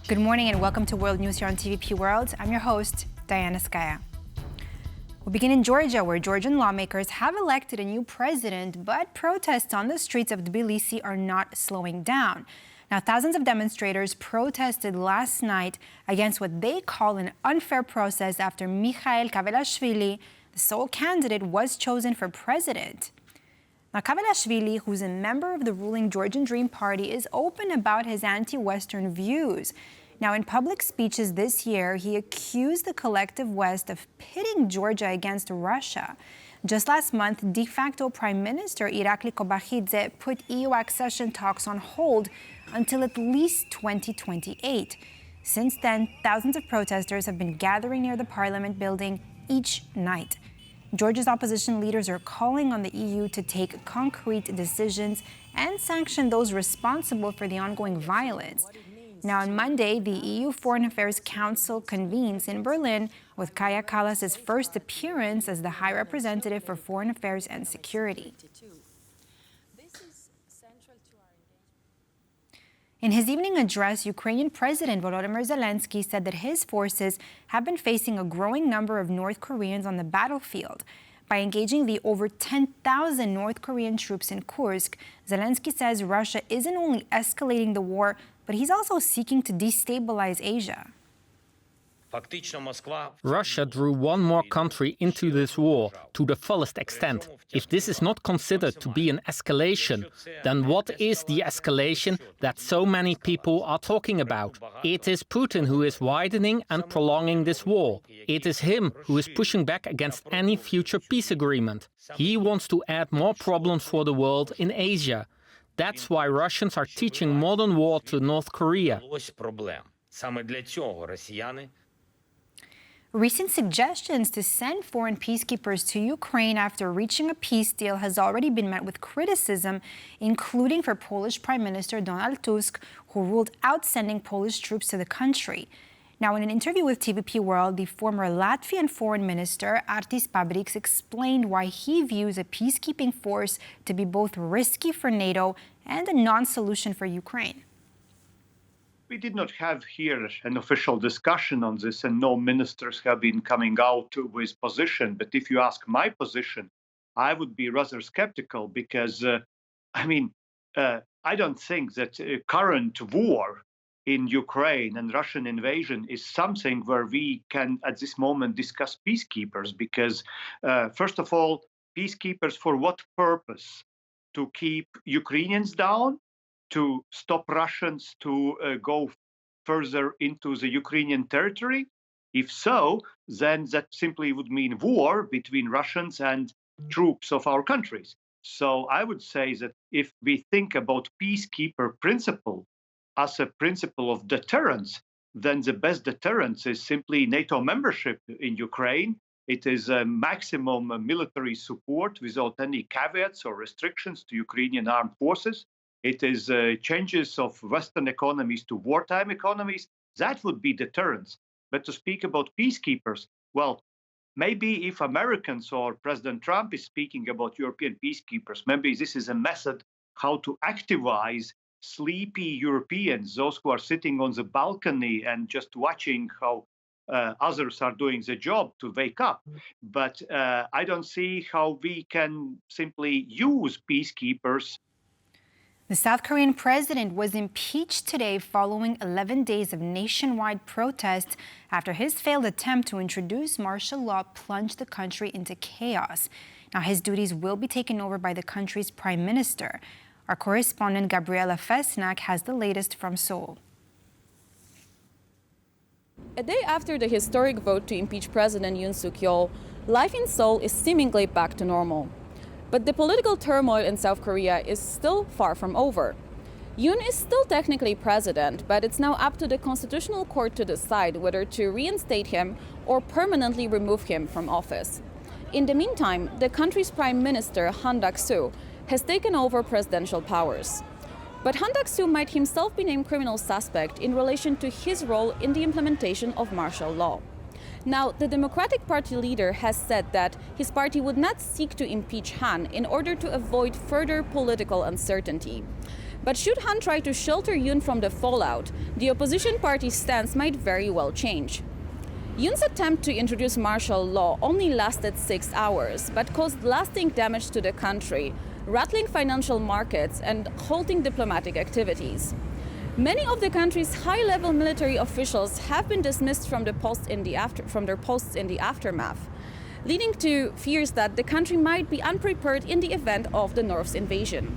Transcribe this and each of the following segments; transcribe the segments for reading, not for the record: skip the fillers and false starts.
Good morning and welcome to World News here on TVP World. I'm your host, Diana Skaya. We begin in Georgia, where Georgian lawmakers have elected a new president, but protests on the streets of Tbilisi are not slowing down. Now, thousands of demonstrators protested last night against what they call an unfair process after Mikheil Kavelashvili, the sole candidate, was chosen for president. Now, Kavelashvili, who's a member of the ruling Georgian Dream Party, is open about his anti-Western views. Now, in public speeches this year, he accused the collective West of pitting Georgia against Russia. Just last month, de facto Prime Minister Irakli Kobakhidze put EU accession talks on hold until at least 2028. Since then, thousands of protesters have been gathering near the parliament building each night. Georgia's opposition leaders are calling on the EU to take concrete decisions and sanction those responsible for the ongoing violence. Now, on Monday, the EU Foreign Affairs Council convenes in Berlin with Kaja Kallas's first appearance as the High Representative for Foreign Affairs and Security. In his evening address, Ukrainian President Volodymyr Zelensky said that his forces have been facing a growing number of North Koreans on the battlefield. By engaging the over 10,000 North Korean troops in Kursk, Zelensky says Russia isn't only escalating the war, but he's also seeking to destabilize Asia. Russia drew one more country into this war to the fullest extent. If this is not considered to be an escalation, then what is the escalation that so many people are talking about? It is Putin who is widening and prolonging this war. It is him who is pushing back against any future peace agreement. He wants to add more problems for the world in Asia. That's why Russians are teaching modern war to North Korea. Recent suggestions to send foreign peacekeepers to Ukraine after reaching a peace deal has already been met with criticism, including for Polish Prime Minister Donald Tusk, who ruled out sending Polish troops to the country. Now, in an interview with TVP World, the former Latvian Foreign Minister Artis Pabriks explained why he views a peacekeeping force to be both risky for NATO and a non-solution for Ukraine. We did not have here an official discussion on this, and no ministers have been coming out with position. But if you ask my position, I would be rather skeptical because, I don't think that current war in Ukraine and Russian invasion is something where we can, at this moment, discuss peacekeepers. Because, first of all, peacekeepers for what purpose? To keep Ukrainians down? To stop Russians to go further into the Ukrainian territory? If so, then that simply would mean war between Russians and troops of our countries. So I would say that if we think about peacekeeper principle as a principle of deterrence, then the best deterrence is simply NATO membership in Ukraine. It is a maximum military support without any caveats or restrictions to Ukrainian armed forces. It is changes of Western economies to wartime economies. That would be deterrence. But to speak about peacekeepers, well, maybe if Americans or President Trump is speaking about European peacekeepers, maybe this is a method how to activize sleepy Europeans, those who are sitting on the balcony and just watching how others are doing the job to wake up. But I don't see how we can simply use peacekeepers. The South Korean president was impeached today following 11 days of nationwide protests after his failed attempt to introduce martial law plunged the country into chaos. Now, his duties will be taken over by the country's prime minister. Our correspondent Gabriela Fesnak has the latest from Seoul. A day after the historic vote to impeach President Yoon Suk-yeol, life in Seoul is seemingly back to normal. But the political turmoil in South Korea is still far from over. Yoon is still technically president, but it's now up to the Constitutional Court to decide whether to reinstate him or permanently remove him from office. In the meantime, the country's Prime Minister, Han Duck-soo, has taken over presidential powers. But Han Duck-soo might himself be named criminal suspect in relation to his role in the implementation of martial law. Now, the Democratic Party leader has said that his party would not seek to impeach Han in order to avoid further political uncertainty. But should Han try to shelter Yoon from the fallout, the opposition party's stance might very well change. Yoon's attempt to introduce martial law only lasted 6 hours, but caused lasting damage to the country, rattling financial markets and halting diplomatic activities. Many of the country's high-level military officials have been dismissed from their posts in the aftermath, leading to fears that the country might be unprepared in the event of the North's invasion.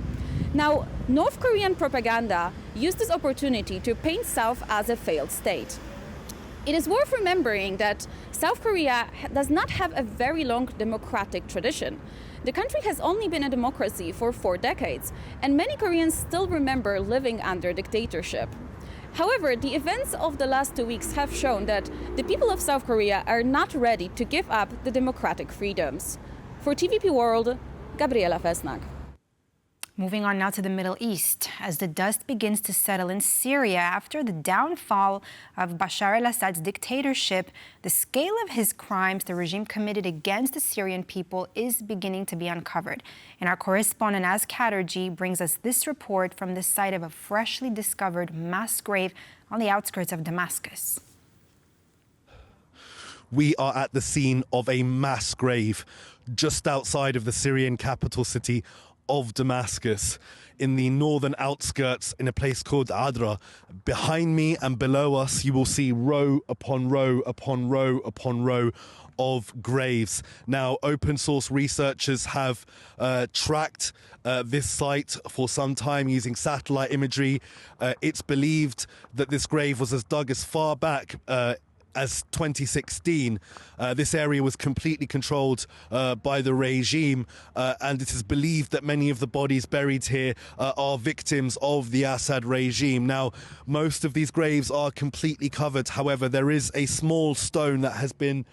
Now, North Korean propaganda used this opportunity to paint South as a failed state. It is worth remembering that South Korea does not have a very long democratic tradition. The country has only been a democracy for 4 decades, and many Koreans still remember living under dictatorship. However, the events of the last 2 weeks have shown that the people of South Korea are not ready to give up the democratic freedoms. For TVP World, Gabriela Fesnak. Moving on now to the Middle East, as the dust begins to settle in Syria after the downfall of Bashar al-Assad's dictatorship, the scale of his crimes the regime committed against the Syrian people is beginning to be uncovered. And our correspondent Az Kaderji brings us this report from the site of a freshly discovered mass grave on the outskirts of Damascus. We are at the scene of a mass grave just outside of the Syrian capital city of Damascus, in the northern outskirts, in a place called Adra. Behind me and below us, you will see row upon row upon row upon row of graves. Now, open source researchers have tracked this site for some time using satellite imagery. It's believed that this grave was dug as far back as 2016. This area was completely controlled by the regime, and it is believed that many of the bodies buried here are victims of the Assad regime. Now, most of these graves are completely covered. However, there is a small stone that has been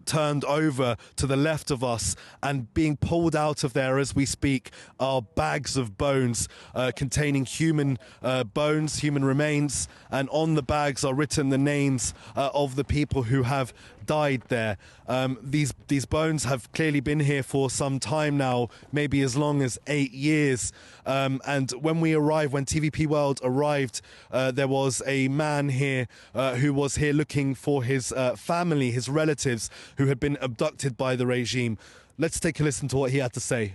turned over to the left of us, and being pulled out of there as we speak are bags of bones containing human bones, human remains, and on the bags are written the names of the people who have died there. These bones have clearly been here for some time now, maybe as long as 8 years. And when TVP World arrived, there was a man here who was here looking for his family, his relatives, who had been abducted by the regime. Let's take a listen to what he had to say.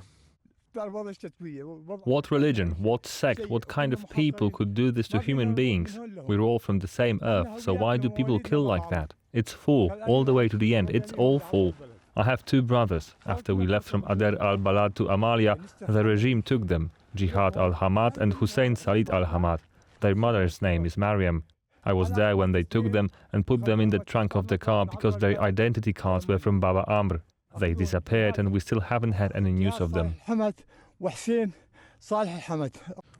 What religion, what sect, what kind of people could do this to human beings? We're all from the same earth, so why do people kill like that? It's full, all the way to the end, it's all full. I have 2 brothers. After we left from Ader al-Balad to Amalia, the regime took them, Jihad al-Hamad and Hussein Salid al-Hamad. Their mother's name is Mariam. I was there when they took them and put them in the trunk of the car because their identity cards were from Baba Amr. They disappeared and we still haven't had any news of them.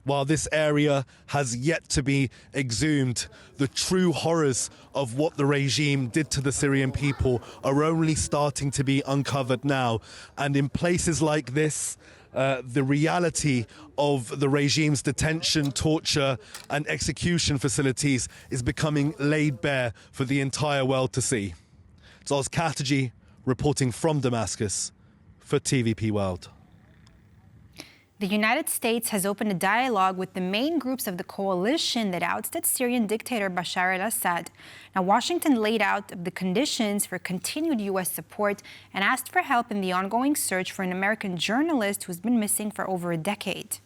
While this area has yet to be exhumed, the true horrors of what the regime did to the Syrian people are only starting to be uncovered now. And in places like this, the reality of the regime's detention, torture and execution facilities is becoming laid bare for the entire world to see. It's Az Kaderji reporting from Damascus for TVP World. The United States has opened a dialogue with the main groups of the coalition that ousted Syrian dictator Bashar al-Assad. Now, Washington laid out the conditions for continued U.S. support and asked for help in the ongoing search for an American journalist who's been missing for over a decade.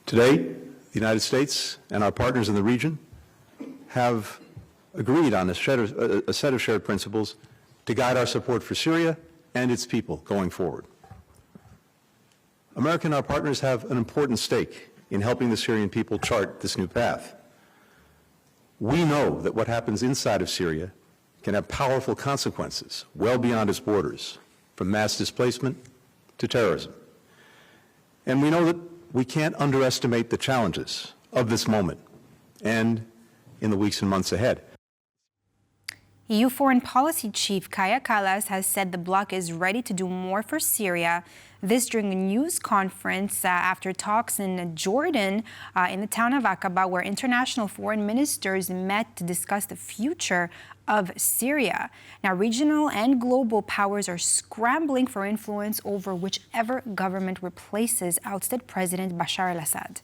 Today, the United States and our partners in the region have agreed on a set of shared principles to guide our support for Syria and its people going forward. America and our partners have an important stake in helping the Syrian people chart this new path. We know that what happens inside of Syria can have powerful consequences well beyond its borders, from mass displacement to terrorism. And we know that we can't underestimate the challenges of this moment and in the weeks and months ahead. EU Foreign Policy Chief Mikheil Kavelashvili has said the bloc is ready to do more for Syria. This during a news conference after talks in Jordan in the town of Aqaba, where international foreign ministers met to discuss the future of Syria. Now, regional and global powers are scrambling for influence over whichever government replaces ousted President Bashar al-Assad.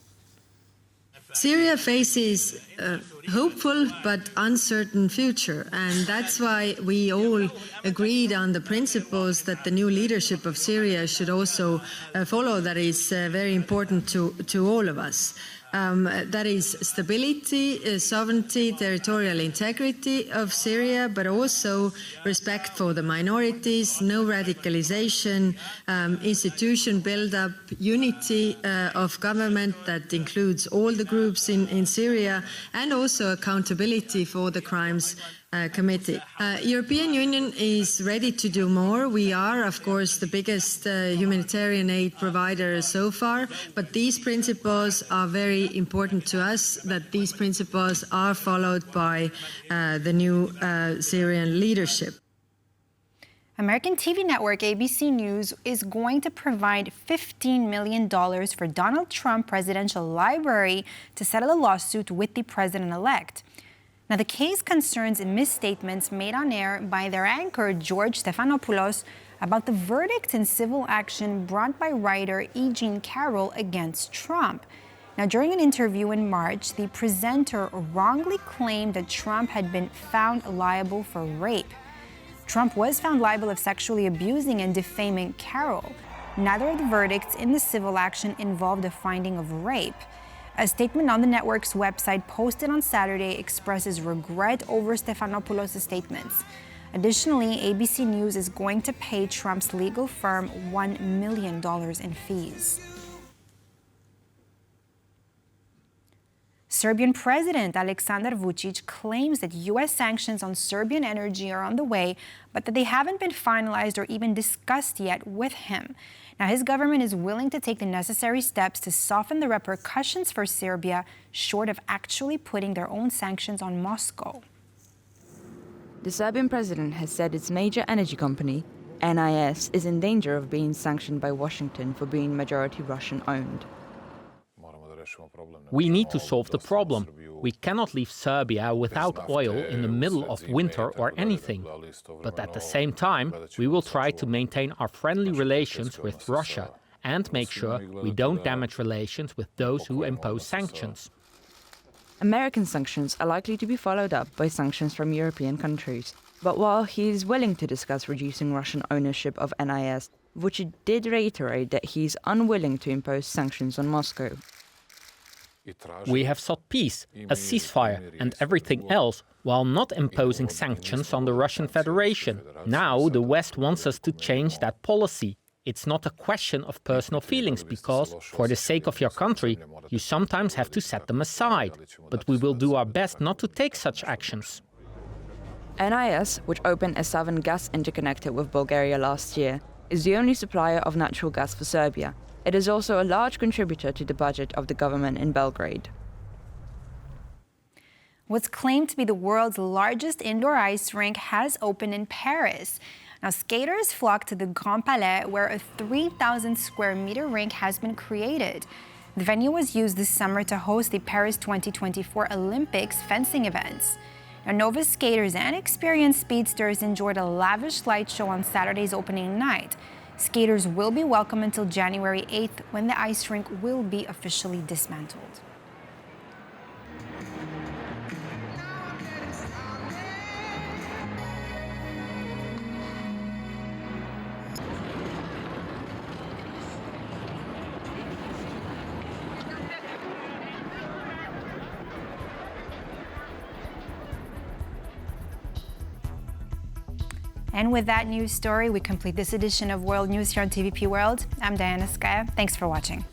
Syria faces a hopeful but uncertain future, and that's why we all agreed on the principles that the new leadership of Syria should also follow. That is very important to all of us. That is stability, sovereignty, territorial integrity of Syria, but also respect for the minorities, no radicalization, institution build-up, unity of government that includes all the groups in Syria, and also accountability for the crimes committed. European Union is ready to do more. We are, of course, the biggest humanitarian aid provider so far, but these principles are very important to us, that these principles are followed by the new Syrian leadership. American TV network ABC News is going to provide $15 million for Donald Trump Presidential Library to settle a lawsuit with the president-elect. Now, the case concerns misstatements made on air by their anchor, George Stephanopoulos, about the verdict in civil action brought by writer E. Jean Carroll against Trump. Now, during an interview in March, the presenter wrongly claimed that Trump had been found liable for rape. Trump was found liable of sexually abusing and defaming Carroll. Neither of the verdicts in the civil action involved a finding of rape. A statement on the network's website posted on Saturday expresses regret over Stephanopoulos' statements. Additionally, ABC News is going to pay Trump's legal firm $1 million in fees. Serbian President Aleksandar Vučić claims that U.S. sanctions on Serbian energy are on the way, but that they haven't been finalized or even discussed yet with him. Now, his government is willing to take the necessary steps to soften the repercussions for Serbia, short of actually putting their own sanctions on Moscow. The Serbian president has said its major energy company, NIS, is in danger of being sanctioned by Washington for being majority Russian-owned. We need to solve the problem. We cannot leave Serbia without oil in the middle of winter or anything. But at the same time, we will try to maintain our friendly relations with Russia and make sure we don't damage relations with those who impose sanctions. American sanctions are likely to be followed up by sanctions from European countries. But while he is willing to discuss reducing Russian ownership of NIS, Vučić did reiterate that he is unwilling to impose sanctions on Moscow. We have sought peace, a ceasefire and everything else, while not imposing sanctions on the Russian Federation. Now the West wants us to change that policy. It's not a question of personal feelings, because, for the sake of your country, you sometimes have to set them aside. But we will do our best not to take such actions. NIS, which opened a southern gas interconnector with Bulgaria last year, is the only supplier of natural gas for Serbia. It is also a large contributor to the budget of the government in Belgrade. What's claimed to be the world's largest indoor ice rink has opened in Paris. Now, skaters flock to the Grand Palais, where a 3,000 square meter rink has been created. The venue was used this summer to host the Paris 2024 Olympics fencing events. Now, novice skaters and experienced speedsters enjoyed a lavish light show on Saturday's opening night. Skaters will be welcome until January 8th, when the ice rink will be officially dismantled. And with that news story, we complete this edition of World News here on TVP World. I'm Diana Skaya. Thanks for watching.